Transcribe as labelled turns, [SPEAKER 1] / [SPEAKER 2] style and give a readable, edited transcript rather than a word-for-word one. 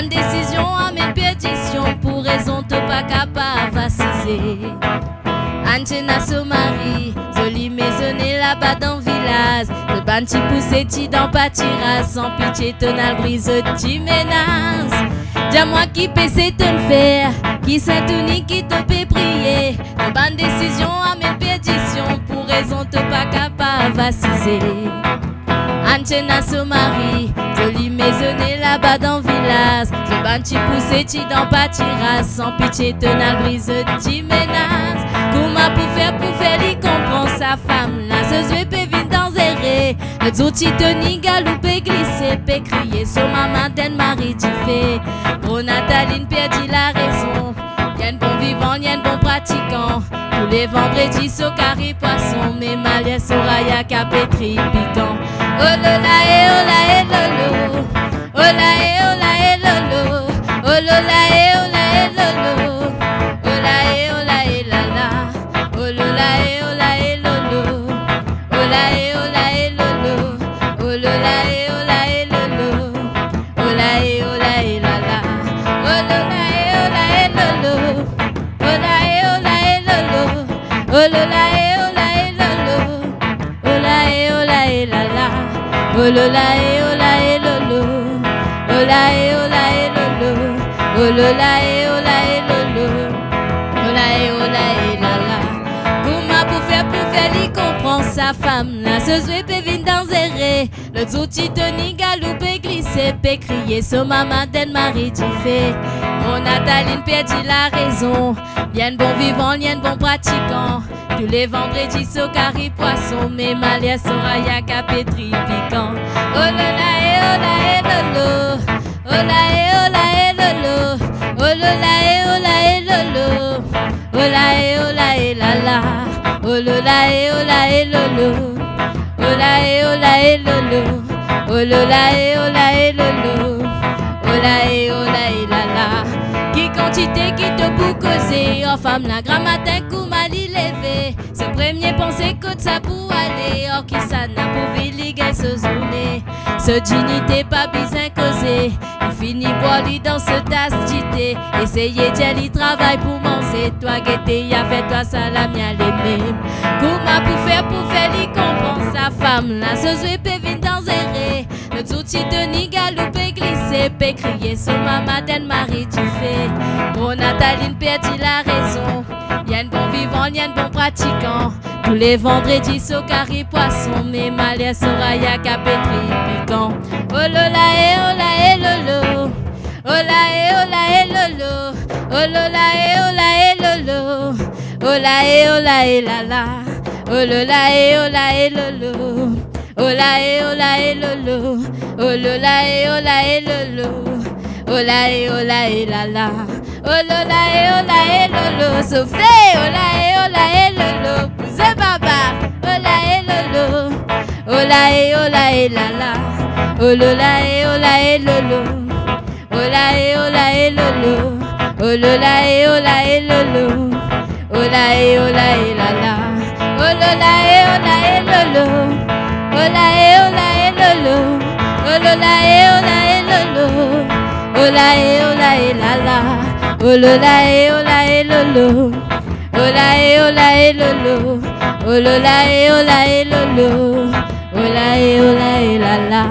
[SPEAKER 1] bonne décision amène perdition, pour raison t'es pas capable vaciser. Anjena se marie, joli maisonnée là-bas dans le village. Le ban ti pousse ti dans pâtiras, sans pitié tonal brise ti menace. Dis-moi qui peut te faire, qui saint unique qui te peut prier. De bonne décision amène perdition, pour raison t'es pas capable vaciser. Anjena se marie, jolie maisonnée là-bas dans le village. Le ban ti pousse ti dans pâtiras, sans pitié tonal brise ti menace. Comment pour faire lui comprendre sa femme là, ce zoué peut venir dans zéré. Le zouti teni galoupe glisser, peut crier son maman d'un mari du fait. Pour Nathalie perdit la raison. Y'en bon vivant, y'en bon pratiquant. Tous les vendredis so carré poisson, mais malien soraya capétri piquant. Oh là là et oh là et lolo. Oh là et oh là et lolo. Oh là et oh là et lolo. Oh là et oh là et la la. Oh là et oh là et lolo. Oh là et oh là et lolo. Oh là et oh là et lolo. Oh là et oh là et la la. Oh là et oh là et lolo. Oh là et oh là et lolo. Oh là et oh là et lolo. Oh là et oh là et la la. Oh là et oh là et lolo. Oh là et oh là et lolo. Oh là et oh là et lolo. Oh là et oh là et la la. Comment pour faire lui comprendre sa femme là, ce zoué peut venir dans zéré. Le zouti teni galoupe glisser, peut crier son maman d'un mari du fait. Mon Nathalie perdit la raison. Y'en bon vivant, y'en bon pratiquant. Tous les vendredis so carré poisson, mais malien soraya capétri piquant. Oh là et oh là et lolo. Oh là et oh là et lolo. Oh là et oh là et lolo. Oh là et oh là et la la. Oh là et oh là et lolo. Oh là et oh là et lolo. Oh là et oh là et lolo. Oh là et oh là et la la. Qui quantité qui te pour causer, oh femme la grand matin coup mal levé. Ce premier pensée que ça pour aller, oh qui ça n'a pour viliger ce journée. Ce dignité pas besoin causer. Il finit pour lui dans ce tasse d'idée. Essayez d'y travail pour manger. Toi guetter y'a fait toi salam y'a les mêmes. Comment pour faire lui comprendre sa femme là, ce zoué peut venir dans zéré. Le zouti teni galoupe glisser, peut crier son maman d'un mari du fait. Mon Nathalie perdit la raison. Y'en bon vivant, y'en bon pratiquant. Tous les vendredis so carré poisson, mais malien soraya capétri piquant. Oh là et oh là et lolo. Oh là et oh là et lolo. Oh là et oh là et lolo. Oh là et oh là et la la. Oh là et oh là et lolo. Oh là et oh là et lolo. Oh là et oh là et lolo. Oh là et oh là et la la. Oh là et oh là et lolo. Sophie. Oh là et lolo. Pousse baba. Oh là et lolo. Oh là et oh là et la la. Oh là et oh là et lolo. Oh là et oh là et lolo. Oh là et oh là et lolo. Oh là et oh là et la la. Oh là et oh là et lolo. Oh là et oh là et lolo. Oh là et oh là et lolo. Oh là et oh là et la la. Oh là et oh là et lolo. Oh là et oh là et lolo. Oh là et oh là et lolo. Oh là et oh là et la la.